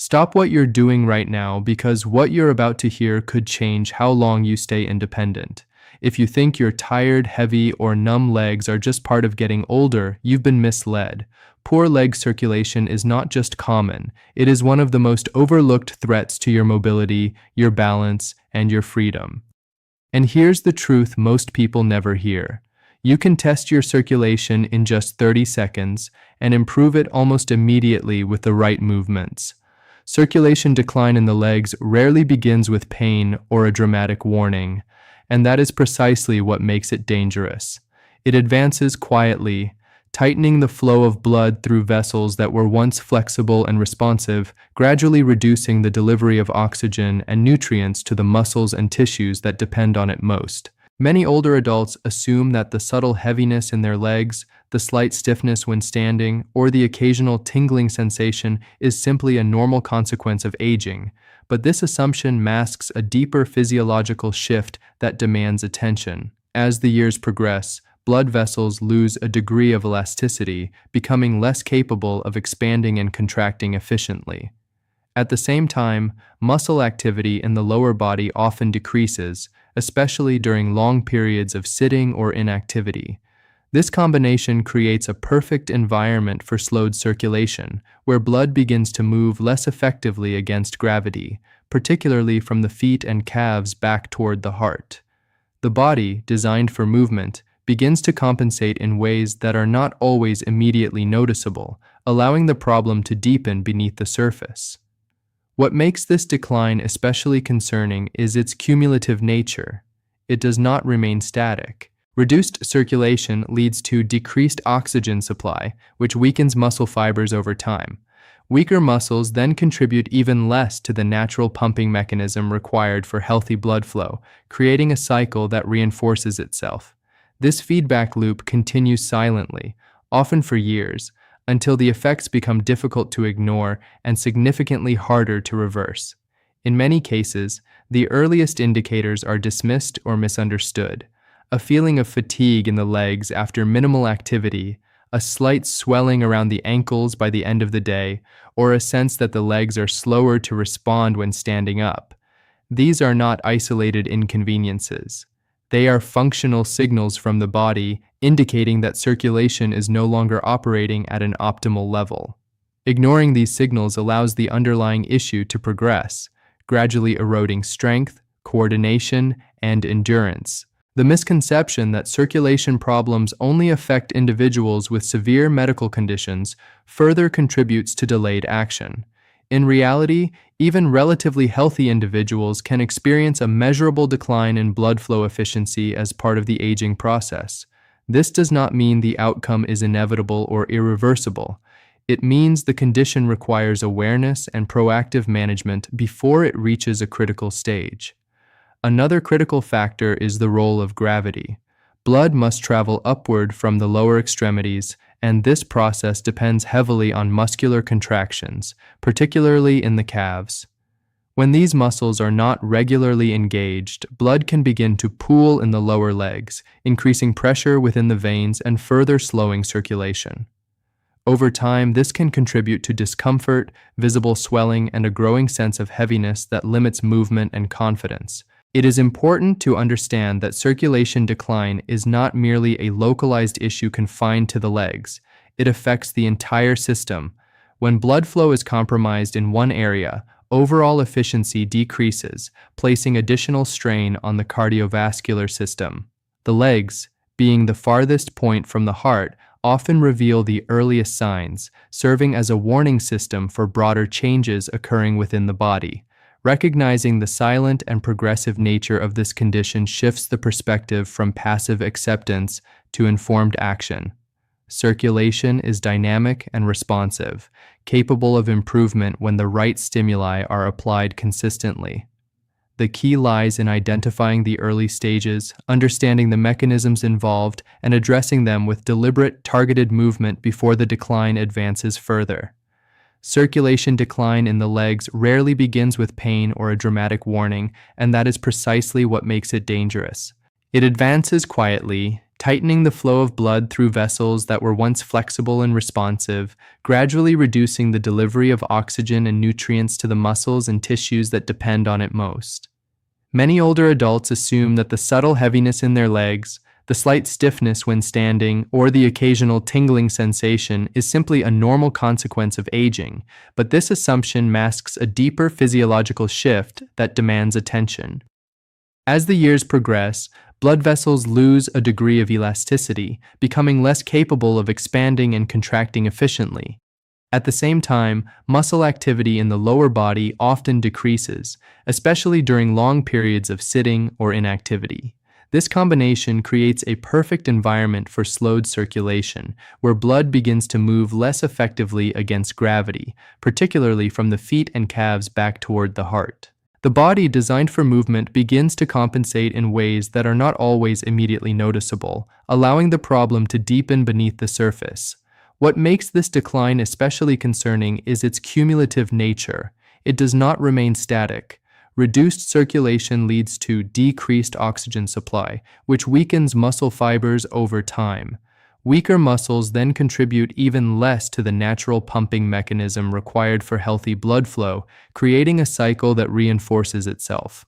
Stop what you're doing right now because what you're about to hear could change how long you stay independent. If you think your tired, heavy, or numb legs are just part of getting older, you've been misled. Poor leg circulation is not just common, it is one of the most overlooked threats to your mobility, your balance, and your freedom. And here's the truth most people never hear. You can test your circulation in just 30 seconds and improve it almost immediately with the right movements. Circulation decline in the legs rarely begins with pain or a dramatic warning, and that is precisely what makes it dangerous. It advances quietly, tightening the flow of blood through vessels that were once flexible and responsive, gradually reducing the delivery of oxygen and nutrients to the muscles and tissues that depend on it most. Many older adults assume that the subtle heaviness in their legs, the slight stiffness when standing, or the occasional tingling sensation is simply a normal consequence of aging, but this assumption masks a deeper physiological shift that demands attention. As the years progress, blood vessels lose a degree of elasticity, becoming less capable of expanding and contracting efficiently. At the same time, muscle activity in the lower body often decreases, especially during long periods of sitting or inactivity. This combination creates a perfect environment for slowed circulation, where blood begins to move less effectively against gravity, particularly from the feet and calves back toward the heart. The body, designed for movement, begins to compensate in ways that are not always immediately noticeable, allowing the problem to deepen beneath the surface. What makes this decline especially concerning is its cumulative nature. It does not remain static. Reduced circulation leads to decreased oxygen supply, which weakens muscle fibers over time. Weaker muscles then contribute even less to the natural pumping mechanism required for healthy blood flow, creating a cycle that reinforces itself. This feedback loop continues silently, often for years, until the effects become difficult to ignore and significantly harder to reverse. In many cases, the earliest indicators are dismissed or misunderstood. A feeling of fatigue in the legs after minimal activity, a slight swelling around the ankles by the end of the day, or a sense that the legs are slower to respond when standing up. These are not isolated inconveniences. They are functional signals from the body indicating that circulation is no longer operating at an optimal level. Ignoring these signals allows the underlying issue to progress, gradually eroding strength, coordination, and endurance. The misconception that circulation problems only affect individuals with severe medical conditions further contributes to delayed action. In reality, even relatively healthy individuals can experience a measurable decline in blood flow efficiency as part of the aging process. This does not mean the outcome is inevitable or irreversible. It means the condition requires awareness and proactive management before it reaches a critical stage. Another critical factor is the role of gravity. Blood must travel upward from the lower extremities, and this process depends heavily on muscular contractions, particularly in the calves. When these muscles are not regularly engaged, blood can begin to pool in the lower legs, increasing pressure within the veins and further slowing circulation. Over time, this can contribute to discomfort, visible swelling, and a growing sense of heaviness that limits movement and confidence. It is important to understand that circulation decline is not merely a localized issue confined to the legs. It affects the entire system. When blood flow is compromised in one area, overall efficiency decreases, placing additional strain on the cardiovascular system. The legs, being the farthest point from the heart, often reveal the earliest signs, serving as a warning system for broader changes occurring within the body. Recognizing the silent and progressive nature of this condition shifts the perspective from passive acceptance to informed action. Circulation is dynamic and responsive, capable of improvement when the right stimuli are applied consistently. The key lies in identifying the early stages, understanding the mechanisms involved, and addressing them with deliberate, targeted movement before the decline advances further. Circulation decline in the legs rarely begins with pain or a dramatic warning, and that is precisely what makes it dangerous. It advances quietly, tightening the flow of blood through vessels that were once flexible and responsive, gradually reducing the delivery of oxygen and nutrients to the muscles and tissues that depend on it most. Many older adults assume that the subtle heaviness in their legs, the slight stiffness when standing, or the occasional tingling sensation is simply a normal consequence of aging, but this assumption masks a deeper physiological shift that demands attention. As the years progress, blood vessels lose a degree of elasticity, becoming less capable of expanding and contracting efficiently. At the same time, muscle activity in the lower body often decreases, especially during long periods of sitting or inactivity. This combination creates a perfect environment for slowed circulation, where blood begins to move less effectively against gravity, particularly from the feet and calves back toward the heart. The body, designed for movement, begins to compensate in ways that are not always immediately noticeable, allowing the problem to deepen beneath the surface. What makes this decline especially concerning is its cumulative nature. It does not remain static. Reduced circulation leads to decreased oxygen supply, which weakens muscle fibers over time. Weaker muscles then contribute even less to the natural pumping mechanism required for healthy blood flow, creating a cycle that reinforces itself.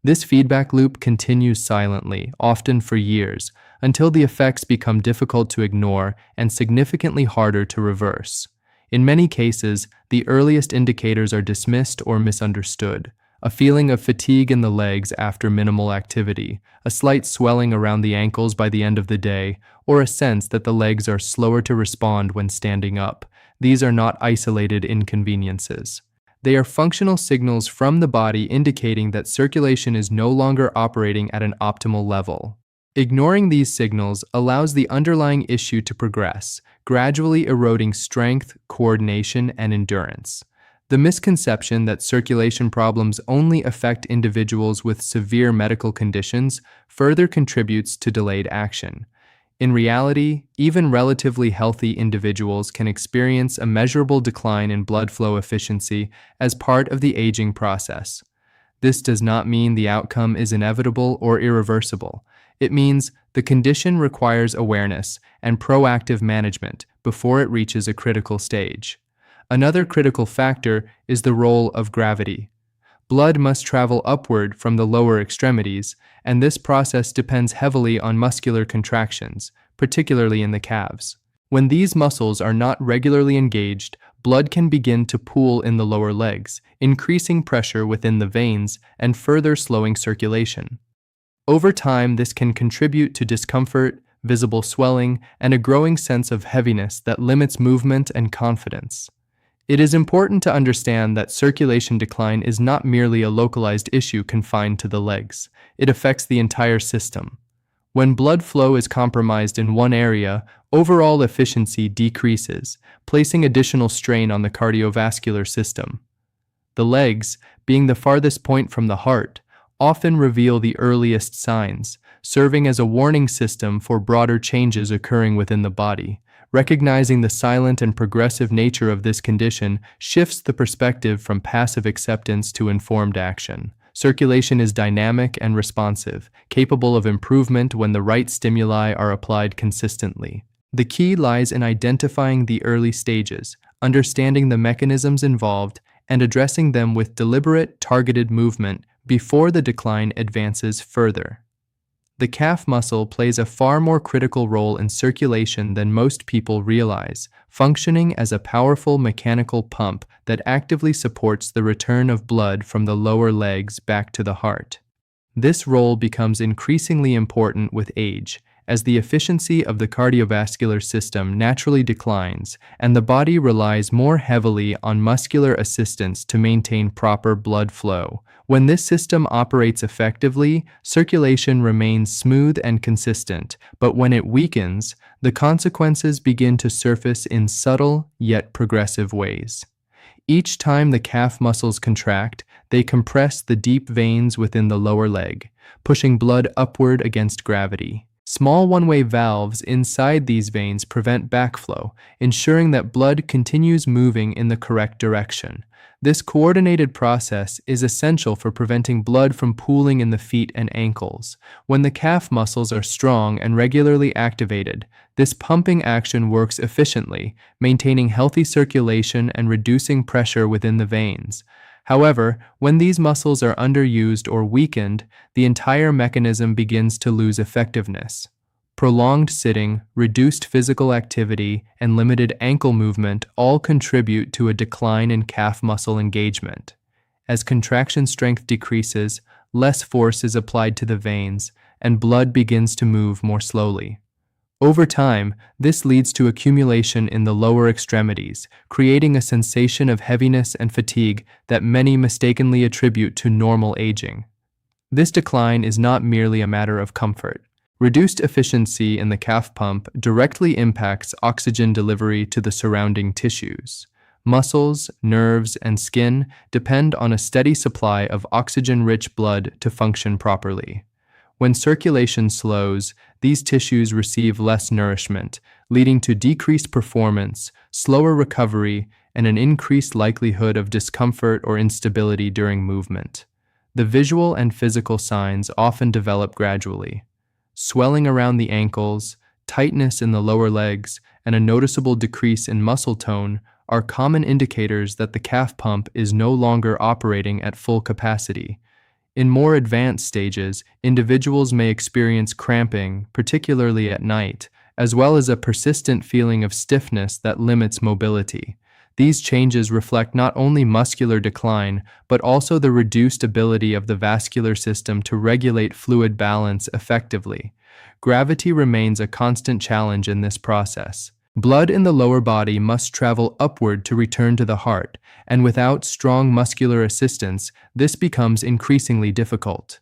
This feedback loop continues silently, often for years, until the effects become difficult to ignore and significantly harder to reverse. In many cases, the earliest indicators are dismissed or misunderstood. A feeling of fatigue in the legs after minimal activity, a slight swelling around the ankles by the end of the day, or a sense that the legs are slower to respond when standing up. These are not isolated inconveniences. They are functional signals from the body indicating that circulation is no longer operating at an optimal level. Ignoring these signals allows the underlying issue to progress, gradually eroding strength, coordination, and endurance. The misconception that circulation problems only affect individuals with severe medical conditions further contributes to delayed action. In reality, even relatively healthy individuals can experience a measurable decline in blood flow efficiency as part of the aging process. This does not mean the outcome is inevitable or irreversible. It means the condition requires awareness and proactive management before it reaches a critical stage. Another critical factor is the role of gravity. Blood must travel upward from the lower extremities, and this process depends heavily on muscular contractions, particularly in the calves. When these muscles are not regularly engaged, blood can begin to pool in the lower legs, increasing pressure within the veins and further slowing circulation. Over time, this can contribute to discomfort, visible swelling, and a growing sense of heaviness that limits movement and confidence. It is important to understand that circulation decline is not merely a localized issue confined to the legs. It affects the entire system. When blood flow is compromised in one area, overall efficiency decreases, placing additional strain on the cardiovascular system. The legs, being the farthest point from the heart, often reveal the earliest signs, serving as a warning system for broader changes occurring within the body. Recognizing the silent and progressive nature of this condition shifts the perspective from passive acceptance to informed action. Circulation is dynamic and responsive, capable of improvement when the right stimuli are applied consistently. The key lies in identifying the early stages, understanding the mechanisms involved, and addressing them with deliberate, targeted movement before the decline advances further. The calf muscle plays a far more critical role in circulation than most people realize, functioning as a powerful mechanical pump that actively supports the return of blood from the lower legs back to the heart. This role becomes increasingly important with age, as the efficiency of the cardiovascular system naturally declines and the body relies more heavily on muscular assistance to maintain proper blood flow. When this system operates effectively, circulation remains smooth and consistent, but when it weakens, the consequences begin to surface in subtle yet progressive ways. Each time the calf muscles contract, they compress the deep veins within the lower leg, pushing blood upward against gravity. Small one-way valves inside these veins prevent backflow, ensuring that blood continues moving in the correct direction. This coordinated process is essential for preventing blood from pooling in the feet and ankles. When the calf muscles are strong and regularly activated, this pumping action works efficiently, maintaining healthy circulation and reducing pressure within the veins. However, when these muscles are underused or weakened, the entire mechanism begins to lose effectiveness. Prolonged sitting, reduced physical activity, and limited ankle movement all contribute to a decline in calf muscle engagement. As contraction strength decreases, less force is applied to the veins, and blood begins to move more slowly. Over time, this leads to accumulation in the lower extremities, creating a sensation of heaviness and fatigue that many mistakenly attribute to normal aging. This decline is not merely a matter of comfort. Reduced efficiency in the calf pump directly impacts oxygen delivery to the surrounding tissues. Muscles, nerves, and skin depend on a steady supply of oxygen-rich blood to function properly. When circulation slows, these tissues receive less nourishment, leading to decreased performance, slower recovery, and an increased likelihood of discomfort or instability during movement. The visual and physical signs often develop gradually. Swelling around the ankles, tightness in the lower legs, and a noticeable decrease in muscle tone are common indicators that the calf pump is no longer operating at full capacity. In more advanced stages, individuals may experience cramping, particularly at night, as well as a persistent feeling of stiffness that limits mobility. These changes reflect not only muscular decline, but also the reduced ability of the vascular system to regulate fluid balance effectively. Gravity remains a constant challenge in this process. Blood in the lower body must travel upward to return to the heart, and without strong muscular assistance, this becomes increasingly difficult.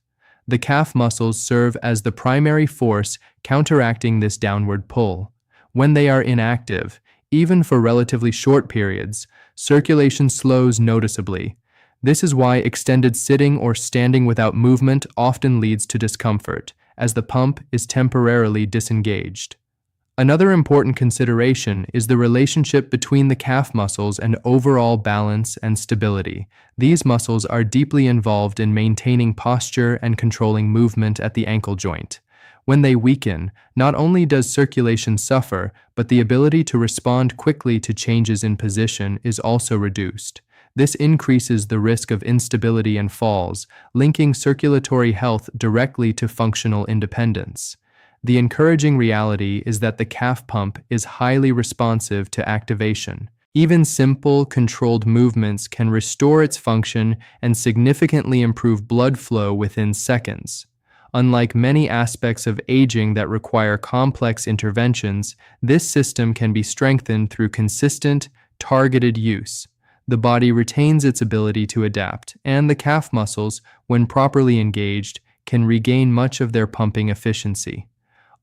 The calf muscles serve as the primary force counteracting this downward pull. When they are inactive, even for relatively short periods, circulation slows noticeably. This is why extended sitting or standing without movement often leads to discomfort, as the pump is temporarily disengaged. Another important consideration is the relationship between the calf muscles and overall balance and stability. These muscles are deeply involved in maintaining posture and controlling movement at the ankle joint. When they weaken, not only does circulation suffer, but the ability to respond quickly to changes in position is also reduced. This increases the risk of instability and falls, linking circulatory health directly to functional independence. The encouraging reality is that the calf pump is highly responsive to activation. Even simple, controlled movements can restore its function and significantly improve blood flow within seconds. Unlike many aspects of aging that require complex interventions, this system can be strengthened through consistent, targeted use. The body retains its ability to adapt, and the calf muscles, when properly engaged, can regain much of their pumping efficiency.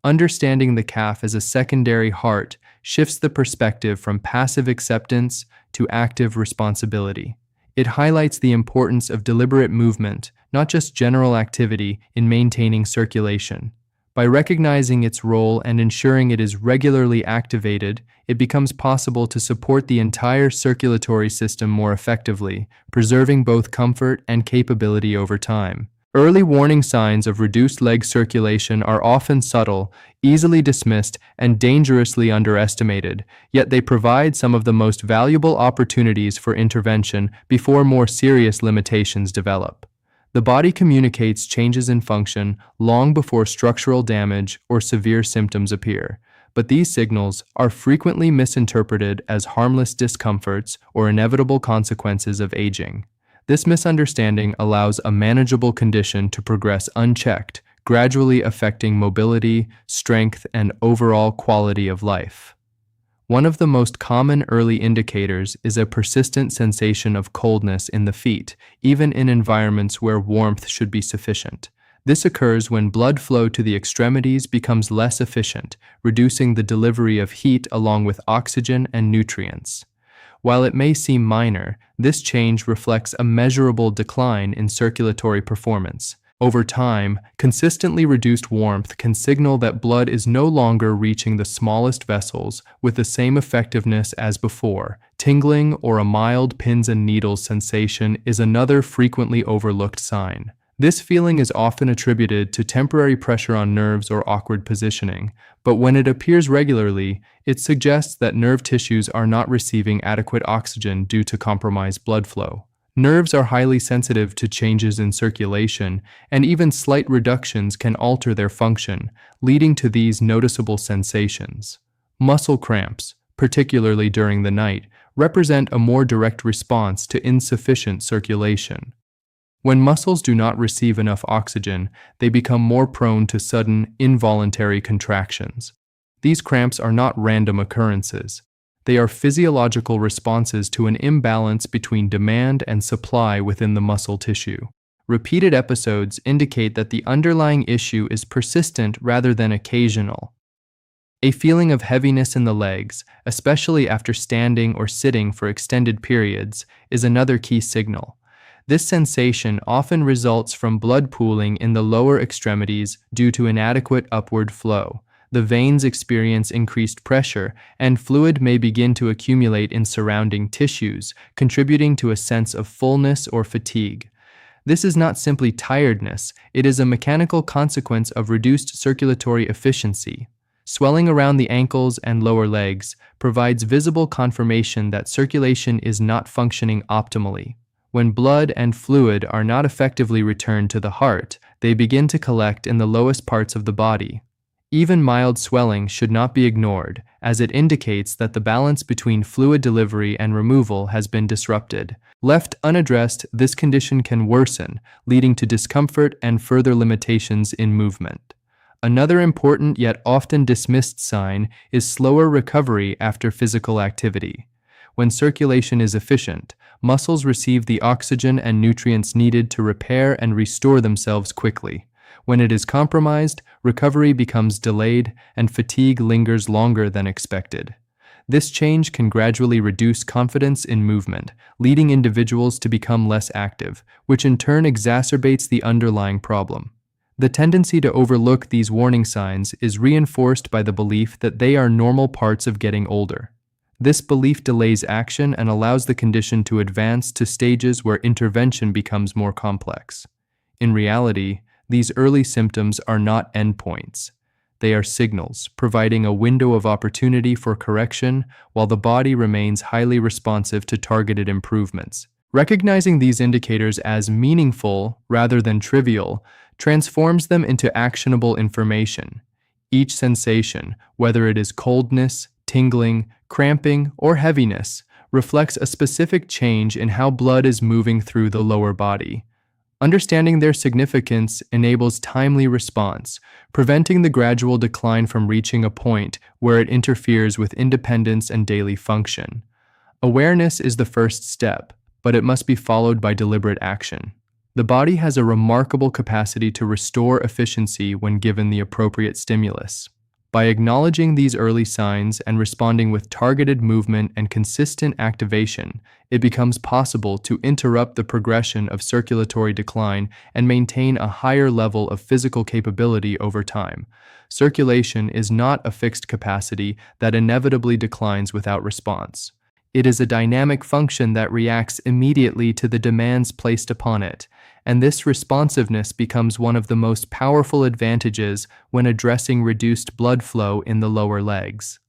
Understanding the calf as a secondary heart shifts the perspective from passive acceptance to active responsibility. It highlights the importance of deliberate movement, not just general activity, in maintaining circulation. By recognizing its role and ensuring it is regularly activated, it becomes possible to support the entire circulatory system more effectively, preserving both comfort and capability over time. Early warning signs of reduced leg circulation are often subtle, easily dismissed, and dangerously underestimated, yet they provide some of the most valuable opportunities for intervention before more serious limitations develop. The body communicates changes in function long before structural damage or severe symptoms appear, but these signals are frequently misinterpreted as harmless discomforts or inevitable consequences of aging. This misunderstanding allows a manageable condition to progress unchecked, gradually affecting mobility, strength, and overall quality of life. One of the most common early indicators is a persistent sensation of coldness in the feet, even in environments where warmth should be sufficient. This occurs when blood flow to the extremities becomes less efficient, reducing the delivery of heat along with oxygen and nutrients. While it may seem minor, this change reflects a measurable decline in circulatory performance. Over time, consistently reduced warmth can signal that blood is no longer reaching the smallest vessels with the same effectiveness as before, Tingling or a mild pins and needles sensation is another frequently overlooked sign. This feeling is often attributed to temporary pressure on nerves or awkward positioning, but when it appears regularly, it suggests that nerve tissues are not receiving adequate oxygen due to compromised blood flow. Nerves are highly sensitive to changes in circulation, and even slight reductions can alter their function, leading to these noticeable sensations. Muscle cramps, particularly during the night, represent a more direct response to insufficient circulation. When muscles do not receive enough oxygen, they become more prone to sudden, involuntary contractions. These cramps are not random occurrences. They are physiological responses to an imbalance between demand and supply within the muscle tissue. Repeated episodes indicate that the underlying issue is persistent rather than occasional. A feeling of heaviness in the legs, especially after standing or sitting for extended periods, is another key signal. This sensation often results from blood pooling in the lower extremities due to inadequate upward flow. The veins experience increased pressure, and fluid may begin to accumulate in surrounding tissues, contributing to a sense of fullness or fatigue. This is not simply tiredness, it is a mechanical consequence of reduced circulatory efficiency. Swelling around the ankles and lower legs provides visible confirmation that circulation is not functioning optimally. When blood and fluid are not effectively returned to the heart, they begin to collect in the lowest parts of the body. Even mild swelling should not be ignored, as it indicates that the balance between fluid delivery and removal has been disrupted. Left unaddressed, this condition can worsen, leading to discomfort and further limitations in movement. Another important yet often dismissed sign is slower recovery after physical activity. When circulation is efficient, muscles receive the oxygen and nutrients needed to repair and restore themselves quickly. When it is compromised, recovery becomes delayed and fatigue lingers longer than expected. This change can gradually reduce confidence in movement, leading individuals to become less active, which in turn exacerbates the underlying problem. The tendency to overlook these warning signs is reinforced by the belief that they are normal parts of getting older. This belief delays action and allows the condition to advance to stages where intervention becomes more complex. In reality, these early symptoms are not endpoints. They are signals, providing a window of opportunity for correction while the body remains highly responsive to targeted improvements. Recognizing these indicators as meaningful rather than trivial transforms them into actionable information. Each sensation, whether it is coldness, tingling, cramping, or heaviness, reflects a specific change in how blood is moving through the lower body. Understanding their significance enables timely response, preventing the gradual decline from reaching a point where it interferes with independence and daily function. Awareness is the first step, but it must be followed by deliberate action. The body has a remarkable capacity to restore efficiency when given the appropriate stimulus. By acknowledging these early signs and responding with targeted movement and consistent activation, it becomes possible to interrupt the progression of circulatory decline and maintain a higher level of physical capability over time. Circulation is not a fixed capacity that inevitably declines without response. It is a dynamic function that reacts immediately to the demands placed upon it, and this responsiveness becomes one of the most powerful advantages when addressing reduced blood flow in the lower legs.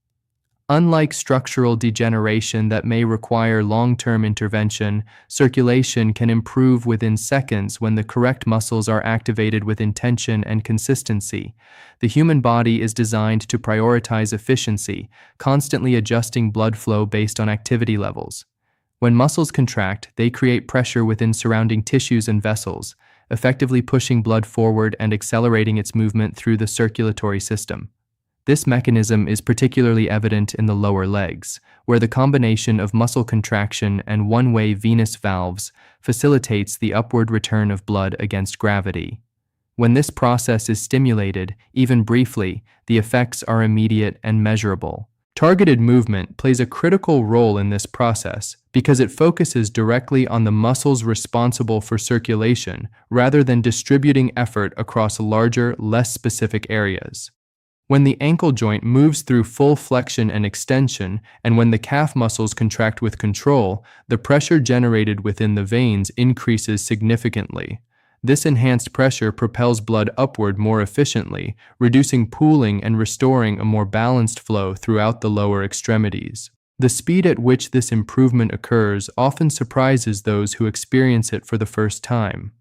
Unlike structural degeneration that may require long-term intervention, circulation can improve within seconds when the correct muscles are activated with intention and consistency. The human body is designed to prioritize efficiency, constantly adjusting blood flow based on activity levels. When muscles contract, they create pressure within surrounding tissues and vessels, effectively pushing blood forward and accelerating its movement through the circulatory system. This mechanism is particularly evident in the lower legs, where the combination of muscle contraction and one-way venous valves facilitates the upward return of blood against gravity. When this process is stimulated, even briefly, the effects are immediate and measurable. Targeted movement plays a critical role in this process because it focuses directly on the muscles responsible for circulation rather than distributing effort across larger, less specific areas. When the ankle joint moves through full flexion and extension, and when the calf muscles contract with control, the pressure generated within the veins increases significantly. This enhanced pressure propels blood upward more efficiently, reducing pooling and restoring a more balanced flow throughout the lower extremities. The speed at which this improvement occurs often surprises those who experience it for the first time.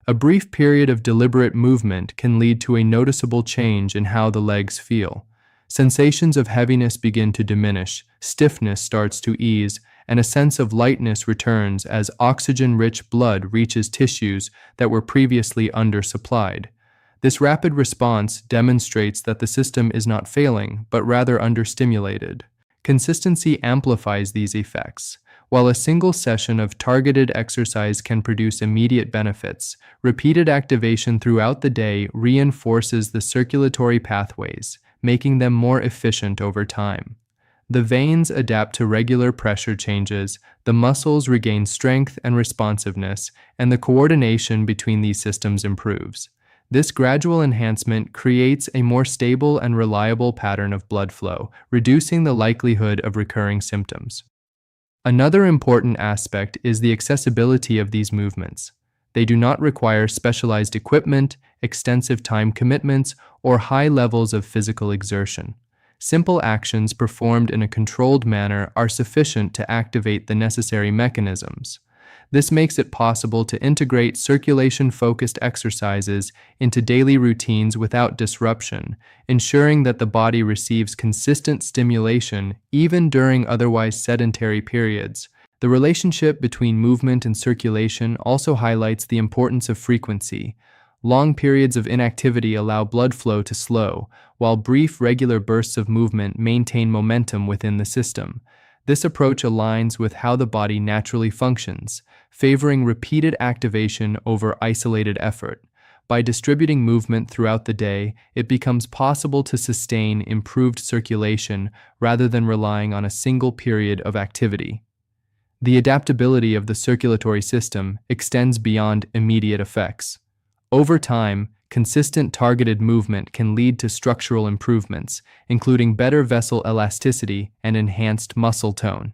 A brief period of deliberate movement can lead to a noticeable change in how the legs feel. Sensations of heaviness begin to diminish, stiffness starts to ease, and a sense of lightness returns as oxygen-rich blood reaches tissues that were previously undersupplied. This rapid response demonstrates that the system is not failing, but rather understimulated. Consistency amplifies these effects. While a single session of targeted exercise can produce immediate benefits, repeated activation throughout the day reinforces the circulatory pathways, making them more efficient over time. The veins adapt to regular pressure changes, the muscles regain strength and responsiveness, and the coordination between these systems improves. This gradual enhancement creates a more stable and reliable pattern of blood flow, reducing the likelihood of recurring symptoms. Another important aspect is the accessibility of these movements. They do not require specialized equipment, extensive time commitments, or high levels of physical exertion. Simple actions performed in a controlled manner are sufficient to activate the necessary mechanisms. This makes it possible to integrate circulation-focused exercises into daily routines without disruption, ensuring that the body receives consistent stimulation even during otherwise sedentary periods. The relationship between movement and circulation also highlights the importance of frequency. Long periods of inactivity allow blood flow to slow, while brief, regular bursts of movement maintain momentum within the system. This approach aligns with how the body naturally functions, favoring repeated activation over isolated effort. By distributing movement throughout the day, it becomes possible to sustain improved circulation rather than relying on a single period of activity. The adaptability of the circulatory system extends beyond immediate effects. Over time, consistent targeted movement can lead to structural improvements, including better vessel elasticity and enhanced muscle tone.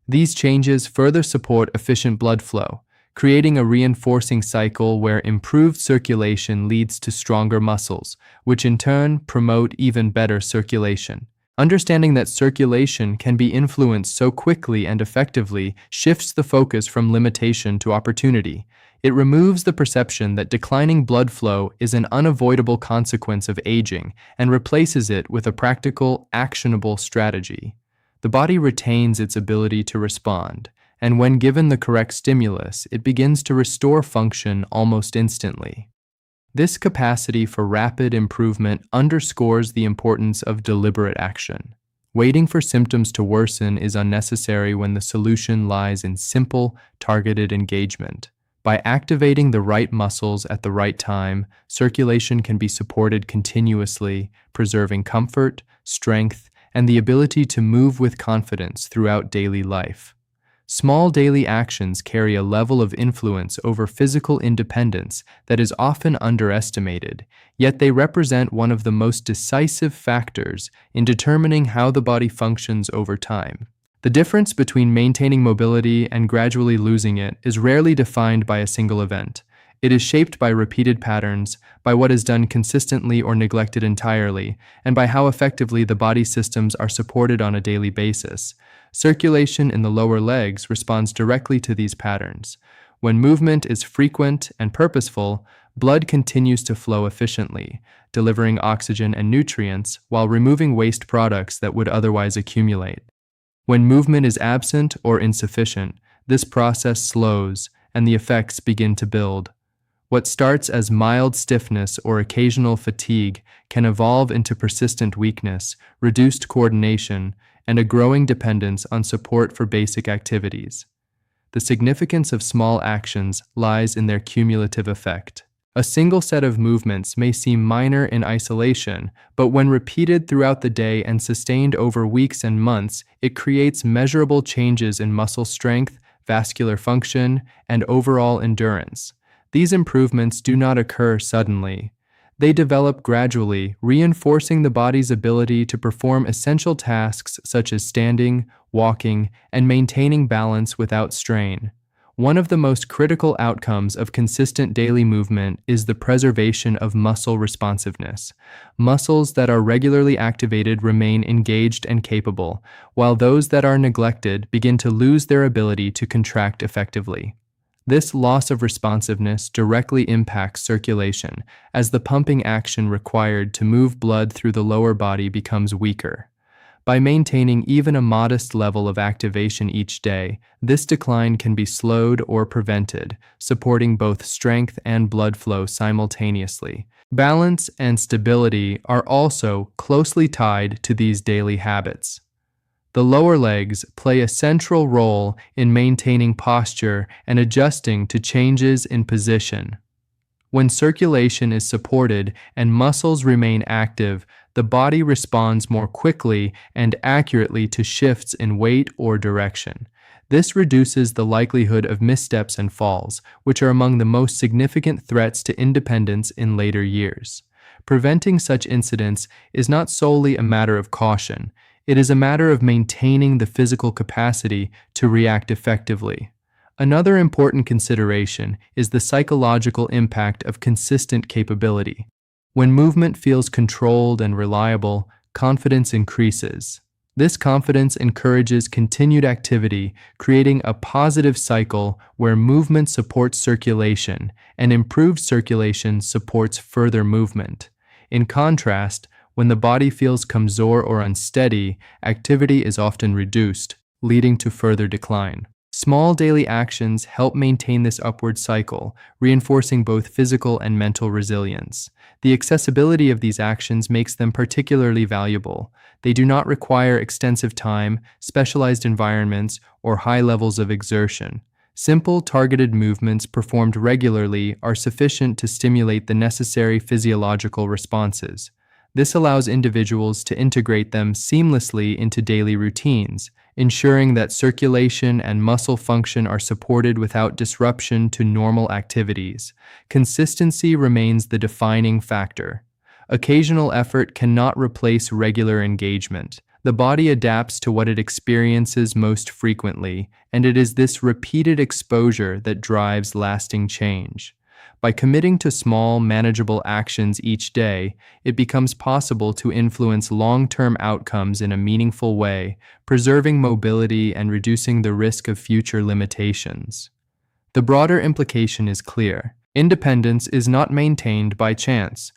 These changes further support efficient blood flow, creating a reinforcing cycle where improved circulation leads to stronger muscles, which in turn promote even better circulation. Understanding that circulation can be influenced so quickly and effectively shifts the focus from limitation to opportunity. It removes the perception that declining blood flow is an unavoidable consequence of aging and replaces it with a practical, actionable strategy. The body retains its ability to respond, and when given the correct stimulus, it begins to restore function almost instantly. This capacity for rapid improvement underscores the importance of deliberate action. Waiting for symptoms to worsen is unnecessary when the solution lies in simple, targeted engagement. By activating the right muscles at the right time, circulation can be supported continuously, preserving comfort, strength, and the ability to move with confidence throughout daily life. Small daily actions carry a level of influence over physical independence that is often underestimated, yet they represent one of the most decisive factors in determining how the body functions over time. The difference between maintaining mobility and gradually losing it is rarely defined by a single event. It is shaped by repeated patterns, by what is done consistently or neglected entirely, and by how effectively the body systems are supported on a daily basis. Circulation in the lower legs responds directly to these patterns. When movement is frequent and purposeful, blood continues to flow efficiently, delivering oxygen and nutrients while removing waste products that would otherwise accumulate. When movement is absent or insufficient, this process slows and the effects begin to build. What starts as mild stiffness or occasional fatigue can evolve into persistent weakness, reduced coordination, and a growing dependence on support for basic activities. The significance of small actions lies in their cumulative effect. A single set of movements may seem minor in isolation, but when repeated throughout the day and sustained over weeks and months, it creates measurable changes in muscle strength, vascular function, and overall endurance. These improvements do not occur suddenly. They develop gradually, reinforcing the body's ability to perform essential tasks such as standing, walking, and maintaining balance without strain. One of the most critical outcomes of consistent daily movement is the preservation of muscle responsiveness. Muscles that are regularly activated remain engaged and capable, while those that are neglected begin to lose their ability to contract effectively. This loss of responsiveness directly impacts circulation, as the pumping action required to move blood through the lower body becomes weaker. By maintaining even a modest level of activation each day, this decline can be slowed or prevented, supporting both strength and blood flow simultaneously. Balance and stability are also closely tied to these daily habits. The lower legs play a central role in maintaining posture and adjusting to changes in position. When circulation is supported and muscles remain active, the body responds more quickly and accurately to shifts in weight or direction. This reduces the likelihood of missteps and falls, which are among the most significant threats to independence in later years. Preventing such incidents is not solely a matter of caution. It is a matter of maintaining the physical capacity to react effectively. Another important consideration is the psychological impact of consistent capability. When movement feels controlled and reliable, confidence increases. This confidence encourages continued activity, creating a positive cycle where movement supports circulation and improved circulation supports further movement. In contrast, when the body feels kamzor or unsteady, activity is often reduced, leading to further decline. Small daily actions help maintain this upward cycle, reinforcing both physical and mental resilience. The accessibility of these actions makes them particularly valuable. They do not require extensive time, specialized environments, or high levels of exertion. Simple, targeted movements performed regularly are sufficient to stimulate the necessary physiological responses. This allows individuals to integrate them seamlessly into daily routines, ensuring that circulation and muscle function are supported without disruption to normal activities. Consistency remains the defining factor. Occasional effort cannot replace regular engagement. The body adapts to what it experiences most frequently, and it is this repeated exposure that drives lasting change. By committing to small, manageable actions each day, it becomes possible to influence long-term outcomes in a meaningful way, preserving mobility and reducing the risk of future limitations. The broader implication is clear. Independence is not maintained by chance.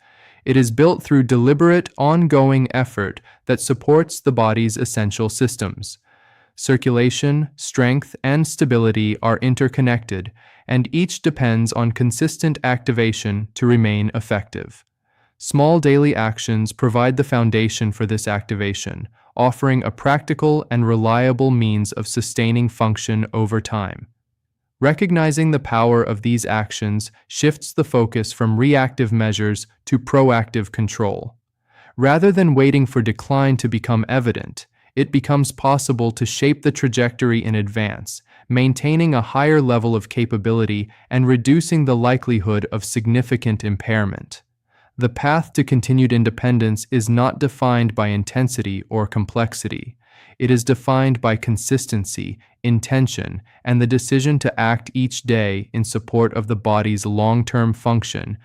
It is built through deliberate, ongoing effort that supports the body's essential systems. Circulation, strength, and stability are interconnected, and each depends on consistent activation to remain effective. Small daily actions provide the foundation for this activation, offering a practical and reliable means of sustaining function over time. Recognizing the power of these actions shifts the focus from reactive measures to proactive control. Rather than waiting for decline to become evident, it becomes possible to shape the trajectory in advance, maintaining a higher level of capability and reducing the likelihood of significant impairment. The path to continued independence is not defined by intensity or complexity. It is defined by consistency, intention, and the decision to act each day in support of the body's long-term function,